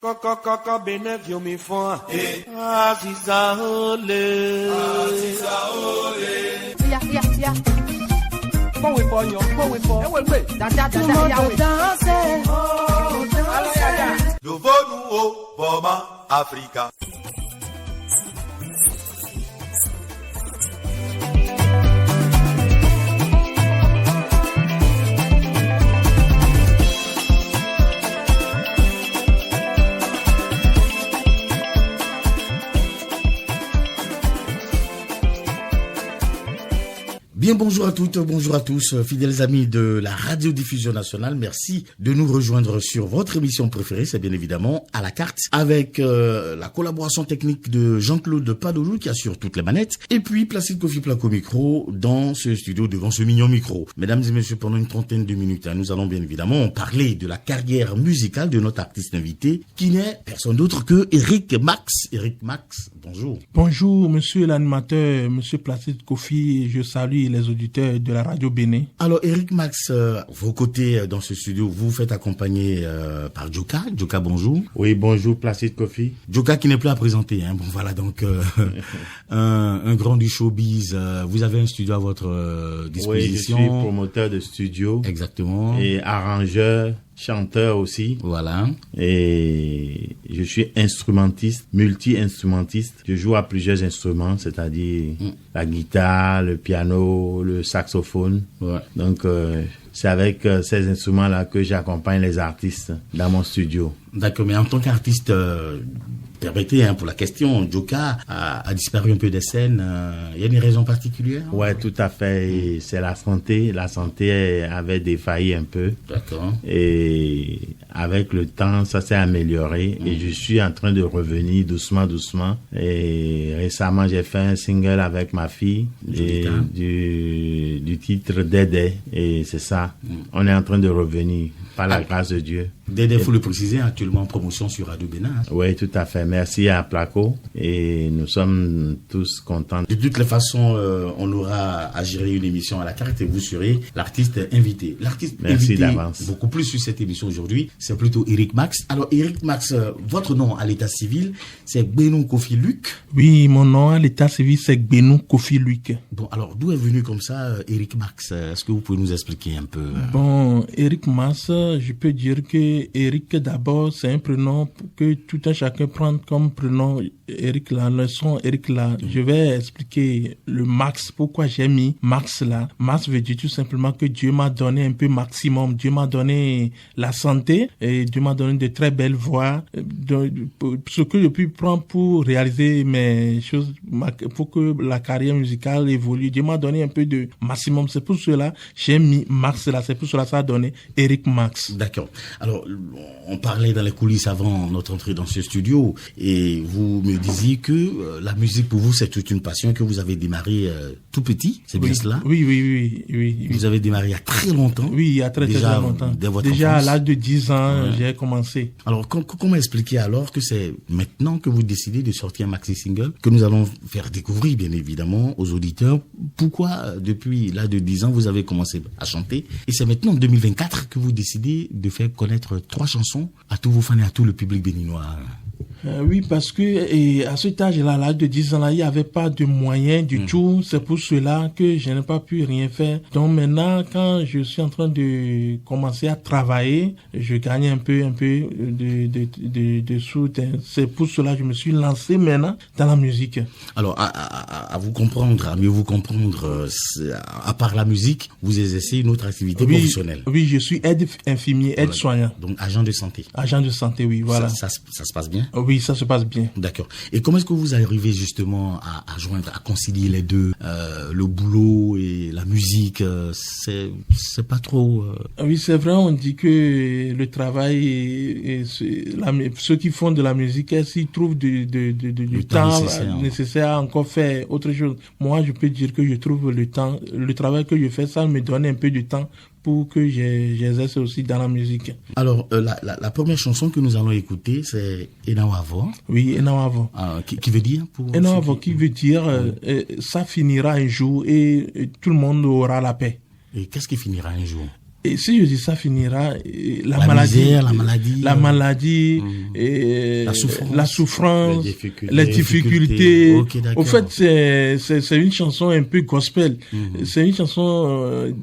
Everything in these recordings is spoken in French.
Kaka benevyo mi fwa Aziza ole Ya Bon we for yo Dada ya we Nouveau nouveau Boma Africa. Bien, bonjour à toutes, bonjour à tous, fidèles amis de la radiodiffusion nationale. Merci de nous rejoindre sur votre émission préférée, c'est bien évidemment À la carte, avec la collaboration technique de Jean-Claude Padoulou qui assure toutes les manettes, et puis Placide Kofi Placo micro dans ce studio devant ce mignon micro. Mesdames et messieurs, pendant une trentaine de minutes, nous allons bien évidemment parler de la carrière musicale de notre artiste invité, qui n'est personne d'autre que Eric Max. Eric Max, bonjour. Bonjour, monsieur l'animateur, monsieur Placide Kofi, je salue les auditeurs de la radio Bénin. Alors, Eric Max, vos côtés dans ce studio, vous faites accompagner par Joka. Joka, bonjour. Oui, bonjour, Placide Kofi. Joka qui n'est plus à présenter. Bon, voilà, donc un grand du showbiz. Vous avez un studio à votre disposition. Oui, je suis promoteur de studio. Exactement. Et arrangeur, chanteur aussi. Voilà. Et je suis instrumentiste, multi-instrumentiste. Je joue à plusieurs instruments, c'est-à-dire la guitare, le piano, le saxophone. Ouais. Donc, c'est avec ces instruments-là que j'accompagne les artistes dans mon studio. D'accord, mais en tant qu'artiste, permettez pour la question, Joka a disparu un peu des scènes. Il y a une raison particulière? Ouais, tout à fait. Et c'est la santé. La santé avait défailli un peu. D'accord. Et avec le temps, ça s'est amélioré. Et je suis en train de revenir doucement, doucement. Et récemment, j'ai fait un single avec ma fille du titre Dédé. Et c'est ça. On est en train de revenir par la grâce de Dieu. Dédé, il faut le préciser, actuellement en promotion sur Radio Bénin. Oui, tout à fait. Merci à Placo. Et nous sommes tous contents. De toutes les façons, on aura à gérer une émission à la carte et vous serez l'artiste invité. L'artiste invité, d'avance. Beaucoup plus sur cette émission aujourd'hui, c'est plutôt Eric Max. Alors, Eric Max, votre nom à l'état civil, c'est Gbenou Kofi Luc. Oui, mon nom à l'état civil, c'est Gbenou Kofi Luc. Bon, alors, d'où est venu comme ça Eric Max? Est-ce que vous pouvez nous expliquer un peu? Bon, Eric Max, je peux dire que Eric, d'abord, c'est un prénom que tout un chacun prend comme prénom Eric là, le son Eric là. Je vais expliquer le Max, pourquoi j'ai mis Max là. Max veut dire tout simplement que Dieu m'a donné un peu maximum. Dieu m'a donné la santé et Dieu m'a donné de très belles voix. Ce que je puis prendre pour réaliser mes choses, pour que la carrière musicale évolue. Dieu m'a donné un peu de maximum. C'est pour cela j'ai mis Max là. C'est pour cela ça a donné Eric Max. D'accord. Alors, on parlait dans les coulisses avant notre entrée dans ce studio et vous me disiez que la musique pour vous c'est toute une passion, que vous avez démarré tout petit, c'est bien cela? Oui. Vous avez démarré il y a très longtemps? Oui, il y a très longtemps. Déjà à l'âge de 10 ans, j'ai commencé. Alors, comment expliquer alors que c'est maintenant que vous décidez de sortir un maxi single que nous allons faire découvrir bien évidemment aux auditeurs? Pourquoi depuis l'âge de 10 ans vous avez commencé à chanter et c'est maintenant en 2024 que vous décidez de faire connaître 3 chansons à tous vos fans et à tout le public béninois? Oui, parce que à cet âge-là, à l'âge de 10 ans, là, il n'y avait pas de moyens du tout. C'est pour cela que je n'ai pas pu rien faire. Donc maintenant, quand je suis en train de commencer à travailler, je gagne un peu de sous. C'est pour cela que je me suis lancé maintenant dans la musique. Alors, à vous comprendre, à mieux vous comprendre, à part la musique, vous exercez une autre activité professionnelle? Oui, je suis aide infirmier, aide-soignant. Donc, agent de santé. Agent de santé, oui, voilà. Ça se passe bien? Oui, ça se passe bien. D'accord. Et comment est-ce que vous arrivez justement à joindre, à concilier les deux, le boulot et la musique? C'est pas trop... Oui, c'est vrai, on dit que le travail et ceux qui font de la musique, s'ils trouvent du temps nécessaire à encore faire autre chose. Moi, je peux dire que je trouve le travail que je fais, ça me donne un peu de temps pour que j'exerce aussi dans la musique. Alors, la première chanson que nous allons écouter, c'est Enawavo. Oui, Enawavo. Qui veut dire pour... Enawavo, qui veut dire ça finira un jour et tout le monde aura la paix. Et qu'est-ce qui finira un jour? Et si je dis ça finira, la misère, la maladie, et la souffrance, les difficultés. Okay, au fait, c'est une chanson un peu gospel. C'est une chanson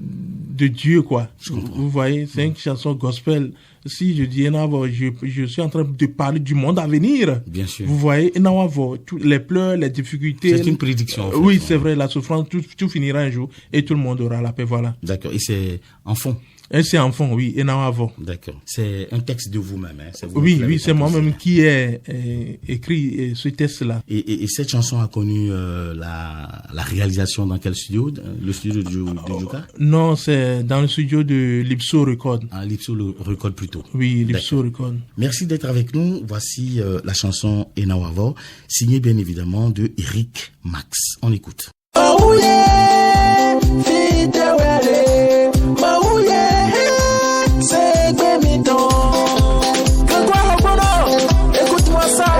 de Dieu, quoi. Vous voyez, c'est une chanson gospel. Si je dis je suis en train de parler du monde à venir. Bien sûr. Vous voyez, les pleurs, les difficultés. C'est une prédiction. En fait, oui, c'est vrai, la souffrance, tout finira un jour et tout le monde aura la paix, voilà. D'accord. Et c'est en fond. Et c'est en fond, oui, et non avant. D'accord. C'est un texte de vous-même, hein. C'est vous oui, c'est moi-même qui ai écrit ce texte-là. Et cette chanson a connu la réalisation dans quel studio? Le studio de Djoka? Non, c'est dans le studio de Lipso Record. Ah, Lipso Record plutôt. Oui, Lipso Record. Merci d'être avec nous. Voici la chanson Enawavo, signée bien évidemment de Eric Max. On écoute. Oh yeah,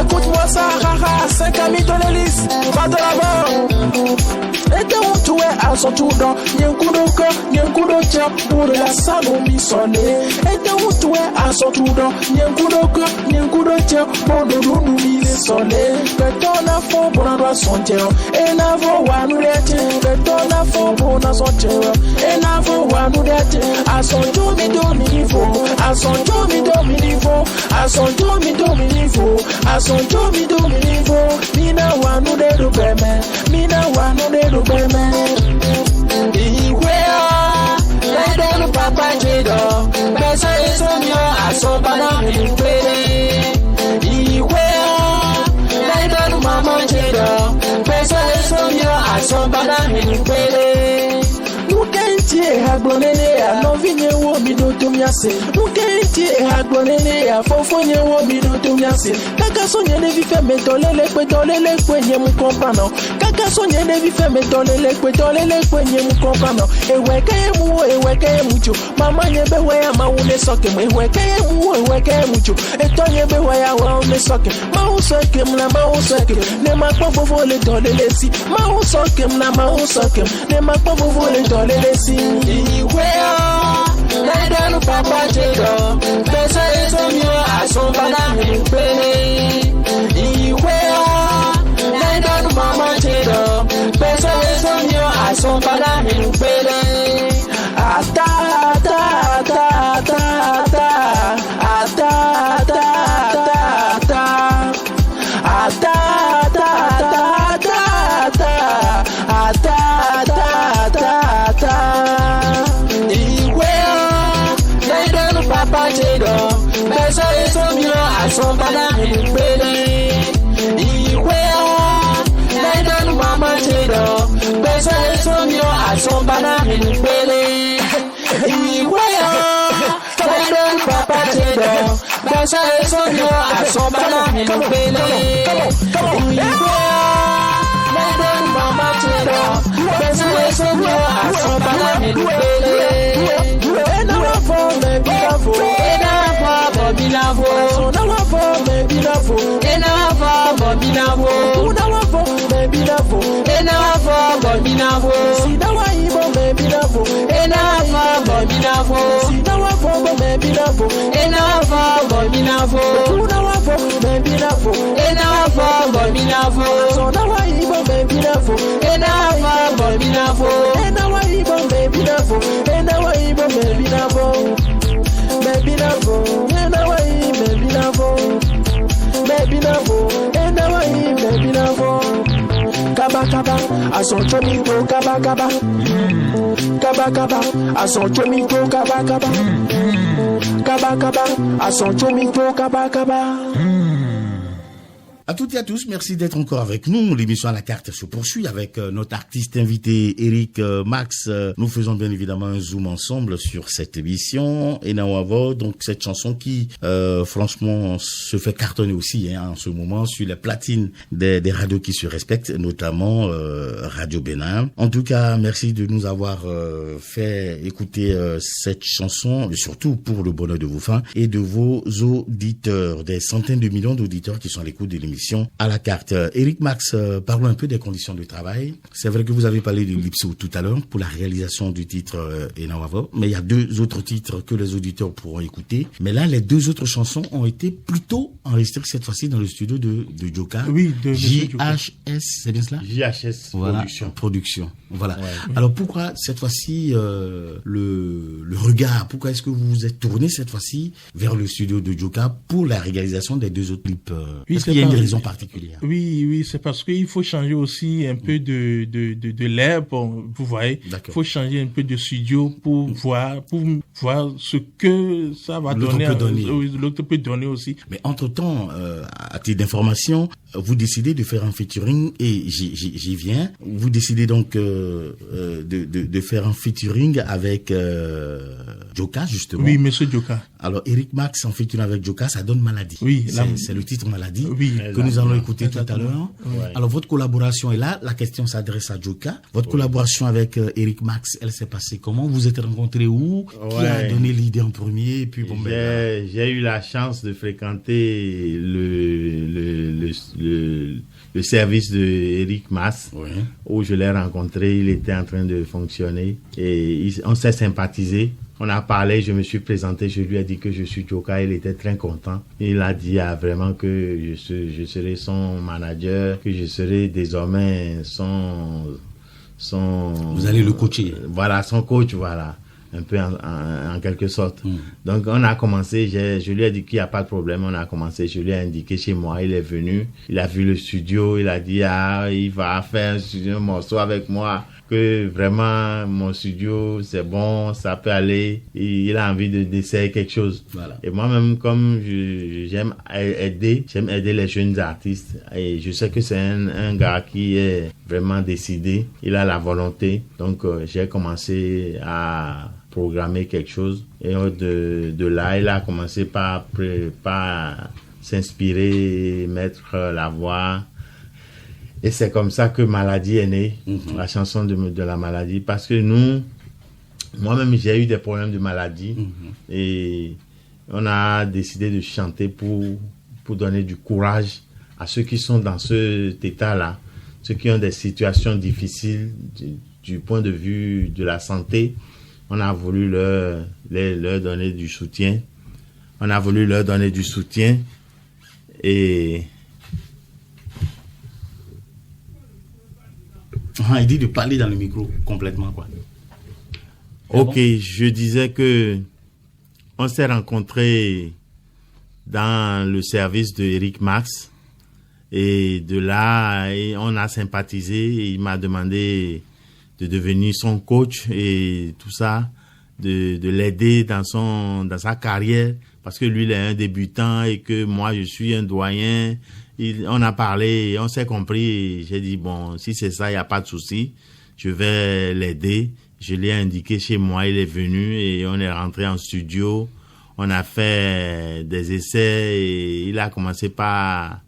écoute-moi ça, haha, 5 amis dans l'hélice, va de l'avant. Et de où tu es à son tour dans, y'en coup de cœur, y'en coup de tien, pour la salle au missonné. Et de où tu es à son tour dans, y'en coup de cœur, y'en coup de tien, pour nous missonné. Que ton affaire pour l'endroit son tien, et n'avons pas nous l'être. Que ton affaire pour l'endroit son tien, et n'avons pas nous l'être. À son tour, niveau, à son tour, niveau, à son tour, niveau, à son tour, niveau. Mina wa nous de l'oubème, mina wa nous de l'oubème. Iwea, l'aide le papa Jédo, mais ça est son mieux à son banane et nous plaît. Iwea, l'aide le maman Jédo, mais ça est son mieux à son banane et nous plaît. Mukenti agbonene a novinye wo bidotumiase. Mukenti agbonene a fofonye wo bidotumiase. Kaka sonye ne vi fe metolele kwenye mu kompano. Kaka sonye ne vi fe metolele kwenye mu kompano. Eweke mucho. Mama nye bewe ya maune soke. Eweke mucho. Etonye bewe ya waune soke. Mausoke mna mausoke. Ne makpo fofole tolele si. Mausoke mna mausoke. Ne makpo fofole tolele si. Iwea, l'aide le papa Jédo, pesa eso mio a son banane nous pele. Iwea, l'aide le maman Jédo, pesa eso mio a son banane nous pele. Ata, ata, ata, ata, ata, ata, ata, ata, ata, ata, ata, ata, ata, Papa Jédo, mais ça est son mieux à son banane et nous pele. Iwea, l'aide maman Jédo, mais ça est son mieux à son banane et nous pele. Iwea, l'aide papa Jédo, mais ça est son mieux à son banane et nous pele. Iwea, l'aide maman Jédo, mais ça est son mieux à son banane et nous pele. Binavo, Sonawavo, Binavo, Enavavo, Binavo, Unavavo, Binavo, Enavavo, Binavo, Sidawaibo, Binavo, Enavavo, Binavo, Sidawavo, Binavo, Enavavo, Binavo, Unavavo, Binavo, Enavavo, Binavo, Sonawaibo, Binavo, Enavavo, Binavo, Enawaibo, Binavo, Enawaibo, Binavo. Baby Navo, and away, baby Navo, baby Navo, and away, baby Navo. Kaba kaba, a son chomito, kaba kaba, kaba kaba, a son chomito, kaba kaba, kaba kaba, a son chomito, kaba kaba. À toutes et à tous, merci d'être encore avec nous. L'émission à la carte se poursuit avec notre artiste invité Eric Max. Nous faisons bien évidemment un zoom ensemble sur cette émission. Enawavo, donc cette chanson qui, franchement, se fait cartonner aussi en ce moment sur les platines des radios qui se respectent, notamment Radio Bénin. En tout cas, merci de nous avoir fait écouter cette chanson, surtout pour le bonheur de vos fans et de vos auditeurs, des centaines de millions d'auditeurs qui sont à l'écoute de l'émission l'émission à la carte. Eric Max, parlons un peu des conditions de travail. C'est vrai que vous avez parlé de Lipso tout à l'heure pour la réalisation du titre Enawavo, mais il y a 2 autres titres que les auditeurs pourront écouter. Mais là, les 2 autres chansons ont été plutôt enregistrées cette fois-ci dans le studio de Joka. Oui, de JHS, c'est bien cela? JHS Voilà, production. Voilà. Ouais. Alors pourquoi cette fois-ci le regard, pourquoi est-ce que vous vous êtes tourné cette fois-ci vers le studio de Joka pour la réalisation des 2 autres clips? Oui, est-ce qu'il y a une raison particulière? Oui, c'est parce qu'il faut changer aussi un peu de l'air, vous voyez. Il faut changer un peu de studio pour voir ce que ça va donner. L'autre peut donner aussi. Mais entre-temps, à titre d'information, vous décidez de faire un featuring et j'y viens. Vous décidez donc de faire un featuring avec Joka, justement. Oui, monsieur Joka. Alors, Eric Max en featuring avec Joka, ça donne Maladie. Oui. C'est le titre Maladie que nous allons écouter tout à l'heure. Ouais. Alors, votre collaboration est là. La question s'adresse à Joka. Votre collaboration avec Eric Max, elle s'est passée comment? Vous êtes rencontrés où? Qui a donné l'idée en premier? Et puis, j'ai eu la chance de fréquenter le service de Eric Max, où je l'ai rencontré. Il était en train de fonctionner et on s'est sympathisé. On a parlé, je me suis présenté, je lui ai dit que je suis Joka, il était très content. Il a dit vraiment que je serai son manager, que je serai désormais son Vous allez le coacher. Voilà, son coach, voilà. Un peu en quelque sorte. Donc on a commencé, je lui ai dit qu'il n'y a pas de problème, on a commencé, je lui ai indiqué chez moi, il est venu, il a vu le studio, il a dit il va faire un morceau avec moi, que vraiment mon studio c'est bon, ça peut aller, il a envie d'essayer quelque chose. Voilà. Et moi-même, comme j'aime aider les jeunes artistes, et je sais que c'est un gars qui est vraiment décidé, il a la volonté, donc j'ai commencé à programmer quelque chose et de là il a commencé par s'inspirer, mettre la voix, et c'est comme ça que Maladie est née, la chanson de la maladie, parce que moi-même j'ai eu des problèmes de maladie et on a décidé de chanter pour donner du courage à ceux qui sont dans cet état-là, ceux qui ont des situations difficiles du point de vue de la santé. On a voulu leur donner du soutien. Et il dit de parler dans le micro complètement, quoi. Ok, je disais que on s'est rencontrés dans le service de Eric Max et de là on a sympathisé. Il m'a demandé de devenir son coach et tout ça, de l'aider dans sa carrière, parce que lui il est un débutant et que moi je suis un doyen. On a parlé, on s'est compris et j'ai dit bon, si c'est ça, il n'y a pas de souci, je vais l'aider. Je l'ai indiqué chez moi, il est venu et on est rentré en studio, on a fait des essais et il a commencé par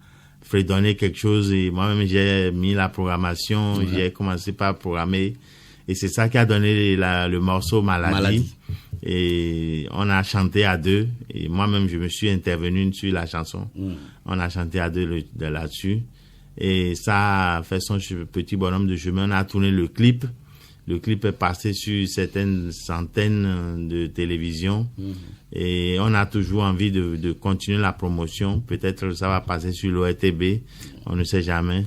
fredonner quelque chose et moi-même j'ai mis la programmation, j'ai commencé par programmer et c'est ça qui a donné le morceau Maladie. Et on a chanté à 2 et moi-même je me suis intervenu sur la chanson. On a chanté à 2 là-dessus et ça a fait son petit bonhomme de chemin. On a tourné le clip. Le clip est passé sur certaines centaines de télévisions et on a toujours envie de continuer la promotion. Peut-être que ça va passer sur l'ORTB, on ne sait jamais.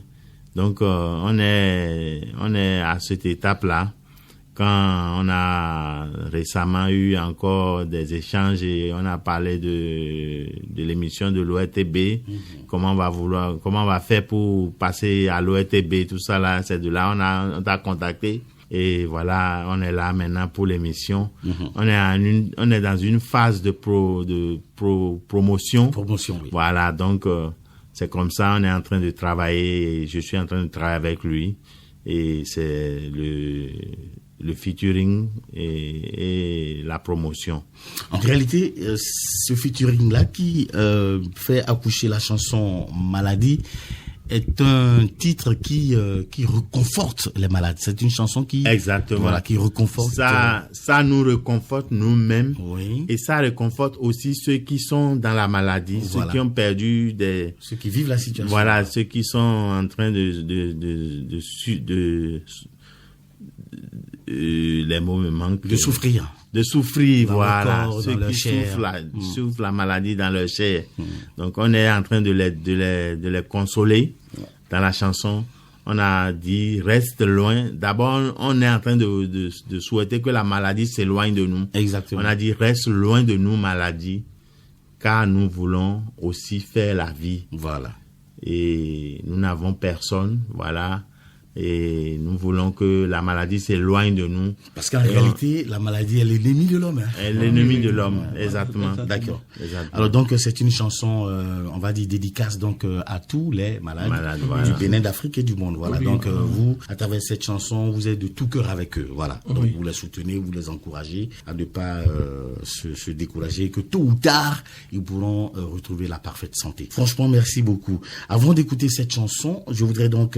Donc on est à cette étape-là. Quand on a récemment eu encore des échanges et on a parlé de l'émission de l'ORTB, comment on va faire pour passer à l'ORTB, tout ça là, c'est de là on t'a contacté. Et voilà, on est là maintenant pour l'émission. On est dans une phase de promotion. Promotion, oui. Voilà, donc c'est comme ça, on est en train de travailler. Et je suis en train de travailler avec lui. Et c'est le featuring et la promotion. En réalité, ce featuring-là qui fait accoucher la chanson Maladie est un titre qui reconforte les malades. C'est une chanson qui Exactement. Voilà, qui reconforte. Ça nous reconforte nous-mêmes. Oui. Et ça réconforte aussi ceux qui sont dans la maladie, Voilà. ceux qui ont perdu Ceux qui vivent la situation. Voilà, ceux qui sont en train les mots me manquent. De souffrir. De souffrir, Dans voilà. leur corps, Ceux dans leur qui chair. souffrent la maladie dans leur chair. Donc, on est en train de les consoler. Dans la chanson, on a dit, reste loin. D'abord, on est en train de souhaiter que la maladie s'éloigne de nous. Exactement. On a dit, reste loin de nous, maladie, car nous voulons aussi faire la vie. Voilà. Et nous n'avons personne, voilà. Et nous voulons que la maladie s'éloigne de nous. Parce qu'en réalité, la maladie, elle est l'ennemi de l'homme. Hein. Elle est l'ennemi de l'homme, exactement. D'accord. Exactement. Alors donc c'est une chanson, on va dire dédicace donc à tous les malades voilà. du Bénin, d'Afrique et du monde. Voilà. Oui, Donc vous, à travers cette chanson, vous êtes de tout cœur avec eux. Voilà. Donc Oui. vous les soutenez, vous les encouragez à ne pas se décourager, que tôt ou tard ils pourront retrouver la parfaite santé. Franchement, merci beaucoup. Avant d'écouter cette chanson, je voudrais donc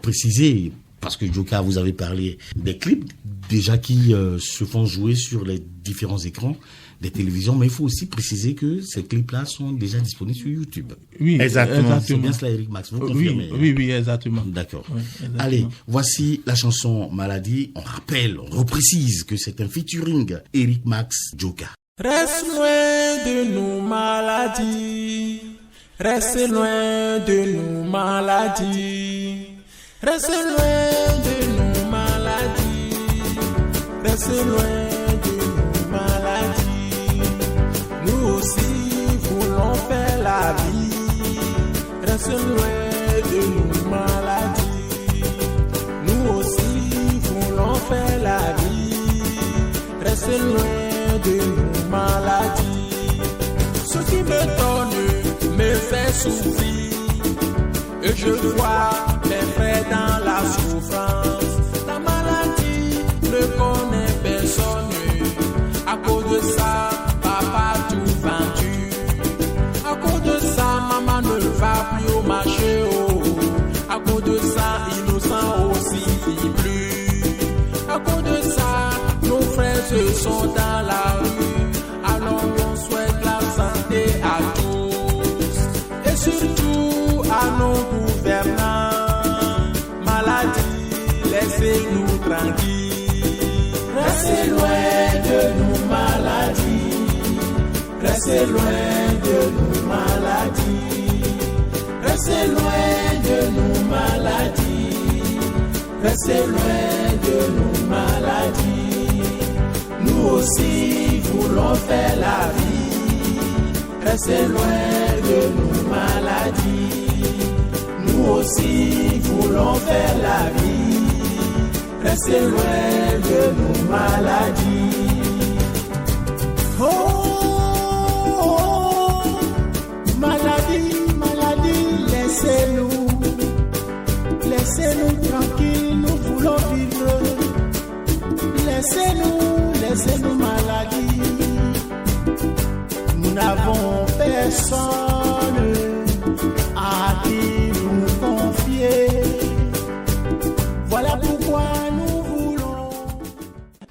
préciser, parce que Djoka, vous avez parlé des clips déjà qui se font jouer sur les différents écrans des télévisions, mais il faut aussi préciser que ces clips-là sont déjà disponibles sur YouTube. Oui, Exactement. C'est bien cela, Eric Max, vous Oui, confirmez? oui, exactement. D'accord. Oui, exactement. Allez, voici la chanson Maladie. On rappelle, on reprécise que c'est un featuring Eric Max, Djoka. Reste loin de nos maladies. Reste loin de nos maladies. Reste loin de nos maladies. Reste loin de nos maladies. Nous aussi voulons faire la vie. Reste loin de nos maladies. Nous aussi voulons faire la vie. Reste loin de nos maladies. Ce qui me donne me fait souffrir. Et je vois mes frères dans la souffrance. La maladie ne connaît personne. À cause de ça, papa tout vendu. À cause de ça, maman ne va plus au marché. Oh. À cause de ça, innocent aussi vit plus. À cause de ça, nos frères se sont dans la rue. Alors on souhaite la santé à tous. Et surtout à nos gouvernants. Maladie, laissez-nous tranquilles. Restez loin de nos maladies. Restez loin de nos maladies. Restez loin de nos maladies. Restez loin de nos maladies. Nous aussi voulons faire la vie. Restez loin de nos maladies. Nous aussi voulons faire la vie. Restez loin de nos maladies. Oh, oh, oh, maladie, maladie, laissez-nous. Laissez-nous tranquilles, nous voulons vivre. Laissez-nous maladie. Nous n'avons personne à qui nous confier. Voilà pourquoi nous voulons.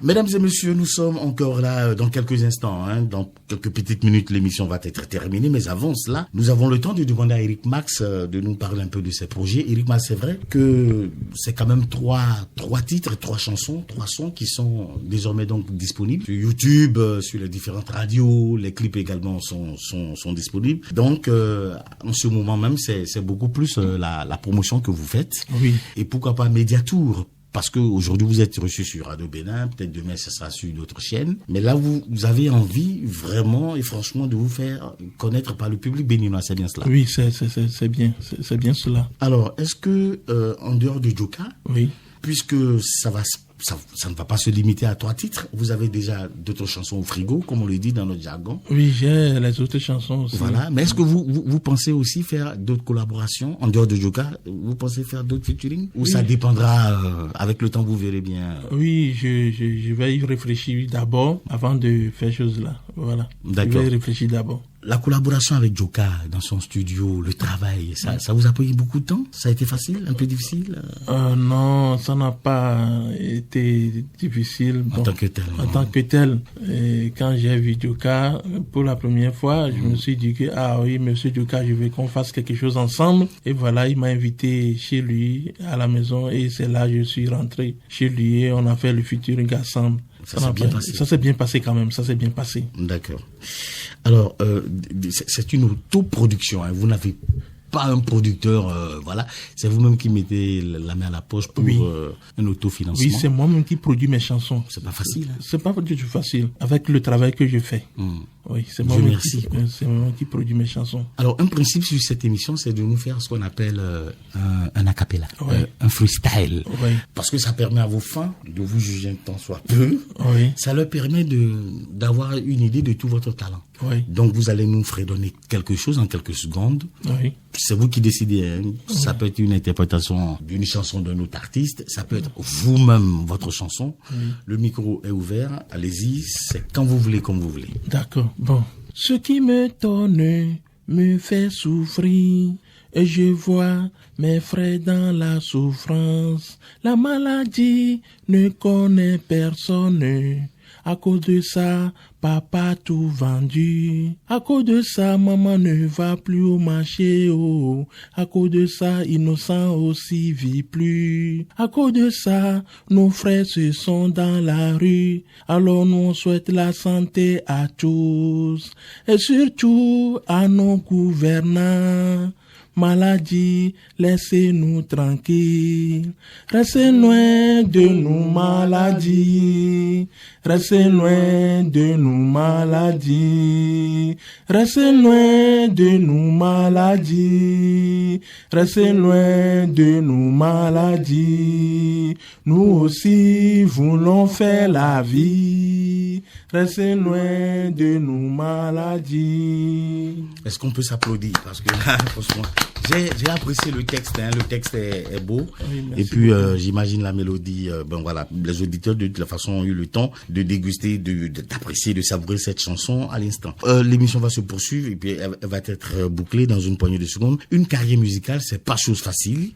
Mesdames et messieurs, nous sommes encore là dans quelques instants. Dans quelques petites minutes, l'émission va être terminée. Mais avant cela, nous avons le temps de demander à Eric Max de nous parler un peu de ses projets. Eric Max, c'est vrai que c'est quand même trois titres, 3 chansons, 3 sons qui sont désormais donc disponibles sur YouTube, sur les différentes radios. Les clips également sont disponibles. Donc, en ce moment même, c'est beaucoup plus la promotion que vous faites. Oui. Et pourquoi pas Mediatour? Parce que aujourd'hui vous êtes reçu sur Radio Bénin, peut-être demain ce sera sur d'autres chaînes. Mais là vous avez envie vraiment et franchement de vous faire connaître par le public béninois, c'est bien cela? Oui, c'est bien, c'est bien cela. Alors est-ce que en dehors de Djoka, Oui. puisque ça ne va pas se limiter à 3 titres, vous avez déjà d'autres chansons au frigo, comme on le dit dans notre jargon. Oui, j'ai les autres chansons aussi. Voilà. Mais est-ce que vous pensez aussi faire d'autres collaborations en dehors de Djoka? Vous pensez faire d'autres featuring? Ou ça dépendra avec le temps, vous verrez bien? Oui, je vais y réfléchir d'abord avant de faire chose là. Voilà. D'accord. Je vais y réfléchir d'abord. la collaboration avec Djoka dans son studio, le travail, ça vous a pris beaucoup de temps? Ça a été facile, un peu difficile? Non, ça n'a pas été difficile. En tant que tel. En tant que tel. Et quand j'ai vu Djoka pour la première fois, je me suis dit que, ah oui, monsieur Djoka, je veux qu'on fasse quelque chose ensemble. Et voilà, il m'a invité chez lui, à la maison, et c'est là que je suis rentré chez lui et on a fait le featuring ensemble. Ça s'est bien passé. Ça s'est bien passé quand même, ça s'est bien passé. D'accord. Alors, c'est une autoproduction, hein. Vous n'avez pas un producteur, voilà. C'est vous-même qui mettez la main à la poche pour un autofinancement. Oui, c'est moi-même qui produis mes chansons. C'est pas facile. Hein. C'est pas du tout facile, avec le travail que je fais. Oui, c'est moi-même qui produis mes chansons. Alors, un principe sur cette émission, c'est de nous faire ce qu'on appelle un a cappella, un freestyle. Oui. Parce que ça permet à vos fans de vous juger un temps soit peu. Oui. Ça leur permet d'avoir une idée de tout votre talent. Oui. Donc, vous allez nous fredonner quelque chose en quelques secondes. Oui. C'est vous qui décidez. Hein. Ça peut être une interprétation d'une chanson d'un autre artiste. Ça peut être vous-même, votre chanson. Le micro est ouvert. Allez-y. C'est quand vous voulez, comme vous voulez. D'accord. Bon. Ce qui me donne me fait souffrir. Et je vois mes frères dans la souffrance. La maladie ne connaît personne. À cause de ça, papa tout vendu. À cause de ça, maman ne va plus au marché. Oh. À cause de ça, innocent aussi vit plus. À cause de ça, nos frères se sont dans la rue. Alors nous on souhaite la santé à tous. Et surtout à nos gouvernants. Maladie, laissez-nous tranquilles. Restez loin de nous, maladies. Restez loin de nous, maladies. Restez loin de nous, maladies. Restez loin de nous, maladies. Nous aussi voulons faire la vie. Restez loin de nous, maladies. Est-ce qu'on peut s'applaudir? Parce que là, franchement, j'ai apprécié le texte. Hein. Le texte est beau. Oui, et puis, j'imagine la mélodie. Ben voilà, les auditeurs de toute la façon ont eu le temps de déguster, d'apprécier, de savourer cette chanson à l'instant. L'émission va se poursuivre et puis elle va être bouclée dans une poignée de secondes. Une carrière musicale, c'est pas chose facile,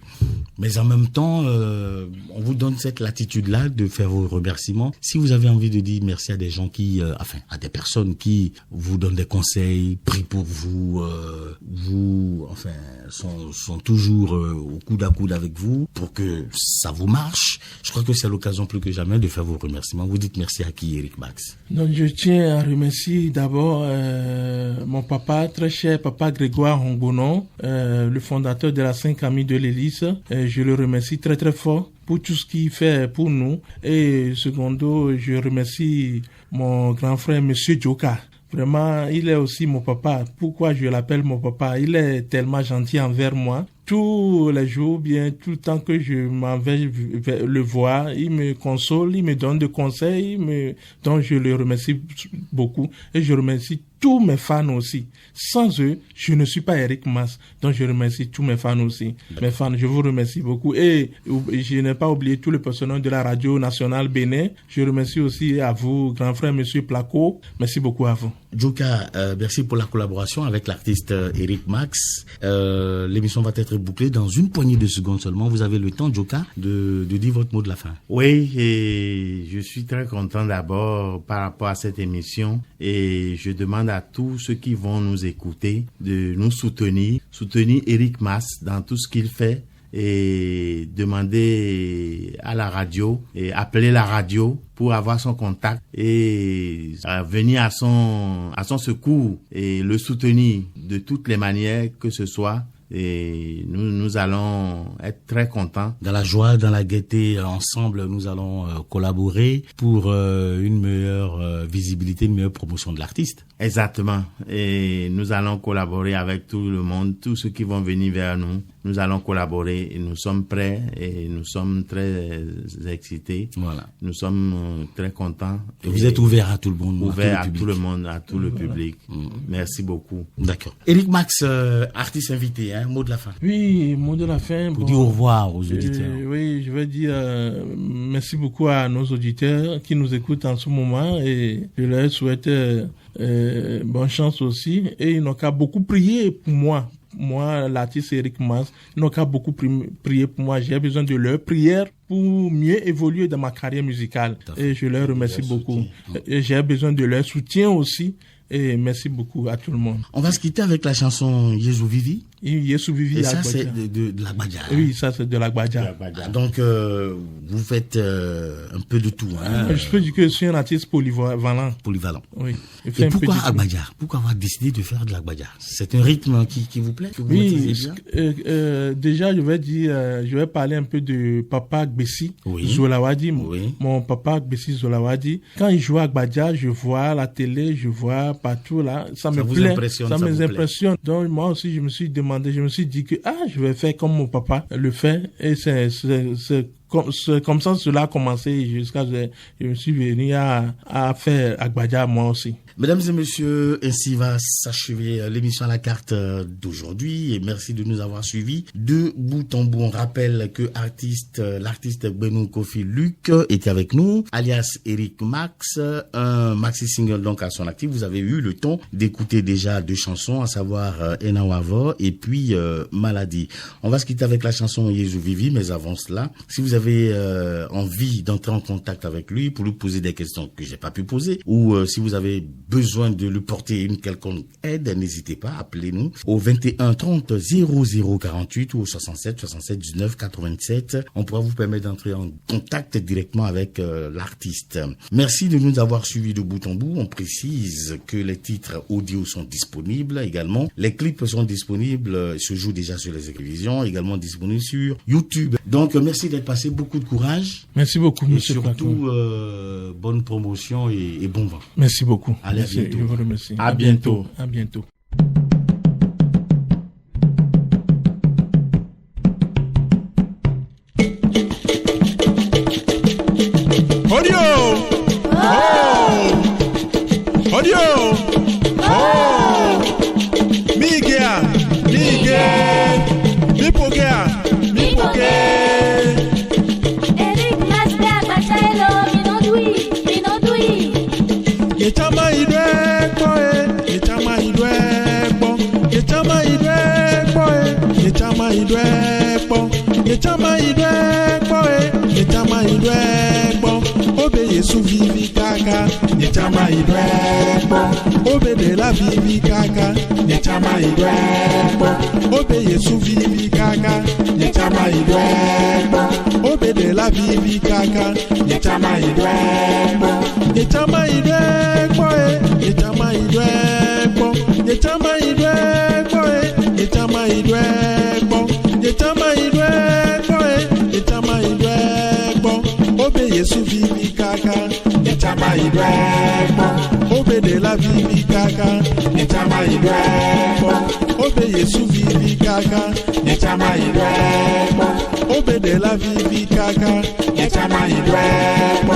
mais en même temps, on vous donne cette latitude-là de faire vos remerciements. Si vous avez envie de dire merci à des gens qui, à des personnes qui vous donnent des conseils, prient pour vous, sont toujours au coude à coude avec vous pour que ça vous marche. Je crois que c'est l'occasion plus que jamais de faire vos remerciements. Vous dites merci à qui, Eric Max? Donc, je tiens à remercier d'abord mon papa, très cher papa Grégoire Hongonon, le fondateur de la 5 Amis de l'Hélice. Je le remercie très très fort pour tout ce qu'il fait pour nous. Et secondo, je remercie mon grand frère, monsieur Djoka. Vraiment, il est aussi mon papa. Pourquoi je l'appelle mon papa? Il est tellement gentil envers moi. Tous les jours, bien tout le temps que je m'en vais le voir, il me console, il me donne des conseils, donc je le remercie beaucoup. Et je remercie tous mes fans aussi. Sans eux, je ne suis pas Eric Mas. Donc je remercie tous mes fans aussi. Mes fans, je vous remercie beaucoup. Et je n'ai pas oublié tout le personnel de la radio nationale Bénin. Je remercie aussi à vous, grand frère, monsieur Placo. Merci beaucoup à vous. Djoka, merci pour la collaboration avec l'artiste Eric Max. L'émission va être bouclée dans une poignée de secondes seulement. Vous avez le temps, Djoka, de dire votre mot de la fin. Oui, et je suis très content d'abord par rapport à cette émission et je demande à tous ceux qui vont nous écouter de nous soutenir Eric Mas dans tout ce qu'il fait et demander à la radio et appeler la radio pour avoir son contact et venir à son secours et le soutenir de toutes les manières que ce soit. Et nous allons être très contents. Dans la joie, dans la gaieté, ensemble, nous allons collaborer pour une meilleure visibilité, une meilleure promotion de l'artiste. Exactement. Et nous allons collaborer avec tout le monde, tous ceux qui vont venir vers nous. Nous allons collaborer et nous sommes prêts et nous sommes très excités. Voilà. Nous sommes très contents. Et vous êtes ouvert à tout le monde. Ouvert à tout le monde, à tout le public. Merci beaucoup. D'accord. Eric Max, artiste invité, hein, mot de la fin. Oui, mot de la fin. Pour dire au revoir aux auditeurs. Oui, je vais dire merci beaucoup à nos auditeurs qui nous écoutent en ce moment et je leur souhaite Bonne chance aussi. Et ils n'ont qu'à beaucoup prier pour moi. Moi, l'artiste Eric Mas, ils n'ont qu'à beaucoup prier pour moi. J'ai besoin de leur prière pour mieux évoluer dans ma carrière musicale. Et je leur remercie beaucoup. Et j'ai besoin de leur soutien aussi. Et merci beaucoup à tout le monde. On va se quitter avec la chanson Yesu Vivi. Yesu Vivi. Et ça, c'est de la Gbadja. Oui, ça, c'est de la Gbadja. Donc, vous faites un peu de tout. Hein. Je peux dire que je suis un artiste polyvalent. Polyvalent. Oui. Et pourquoi Gbadja? Pourquoi avoir décidé de faire de la Gbadja? C'est un rythme qui vous plaît? Que vous oui. Déjà, je vais parler un peu de Papa Gbessi Zolawadi. Oui. Mon papa Gbessi Zolawadi. Quand il joue à Gbadja, je vois à la télé, je vois partout là. Ça me plaît. Ça m'impressionne. Donc, moi aussi, je me suis dit que, je vais faire comme mon papa le fait. Et c'est comme ça, cela a commencé jusqu'à ce que je me suis venu à faire à Gbadja moi aussi. Mesdames et messieurs, ainsi va s'achever l'émission à la carte d'aujourd'hui et merci de nous avoir suivis de bout en bout. On rappelle que l'artiste Benou Kofi Luc était avec nous, alias Eric Max, un maxi single donc à son actif. Vous avez eu le temps d'écouter déjà 2 chansons, à savoir Enawavo et puis Maladie. On va se quitter avec la chanson Yesu Vivi, mais avant cela, si vous avez envie d'entrer en contact avec lui pour lui poser des questions que j'ai pas pu poser ou si vous avez besoin de lui porter une quelconque aide, n'hésitez pas, appelez-nous au 21 30 00 48 ou au 67 67 19 87. On pourra vous permettre d'entrer en contact directement avec l'artiste. Merci de nous avoir suivis de bout en bout. On précise que les titres audio sont disponibles également. Les clips sont disponibles, se jouent déjà sur les télévisions, également disponibles sur YouTube. Donc merci d'être passé, beaucoup de courage. Merci beaucoup, monsieur. Et surtout, bonne promotion et bon vent. Merci beaucoup. Allez, merci, à bientôt. Je vous remercie. À bientôt. À bientôt. Audio! Oh! Audio! Oh! Miguel! Mipogea! Eric Master, Batailo, Minodui. Yechama idwe boy, yechama idwe bo, yechama idwe boy, yechama idwe bo, yechama idwe boy, yechama idwe bo. Obe Yesu vivi kaka, yechama idwe bo. Obe de la vivi kaka, yechama idwe bo. Obe Yesu vivi kaka, yechama idwe bo. Obe de la vivi kaka, yechama idwe bo. Yechama idwe boy, yechama idwe bo, yechama idwe boy, yechama idwe bo, yechama idwe boy, yechama idwe bo. Obe Yesu vivi kaka, yechama idwe bo. Obe de la vivi kaka, yechama idwe bo. Obe Yesu vivi kaka, yechama idwe bo. Obe de la vivi kaka, yechama idwe bo.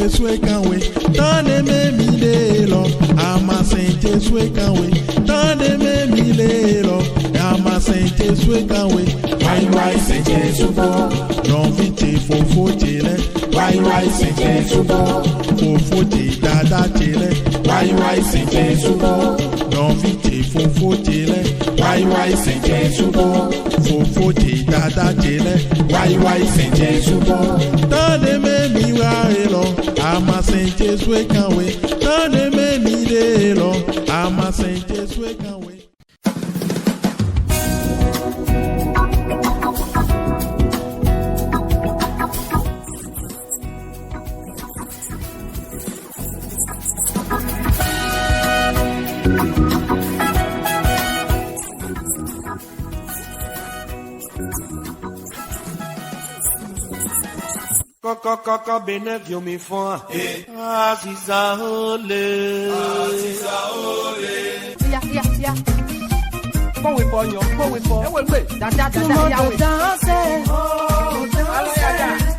Swe kanwe, tane me mi le lo, ama sente swe kanwe, tane me mi le lo, ama sente swe kanwe. Why sente subo, non vite fofo tele. Why sente subo, fofo te dada tele. Why sente subo, non vite fofo tele. Why sente subo, fofo te dada tele. Why sente subo, tane me mi wa elo. Ama sente swe kanwe, tane me mi de lo, ama sente swe kanwe. Kaka benek yo mi fwa Aziza ole Ya Bon we for yo Ewe mbe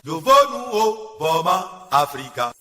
Nouveau nous au Boma Africa.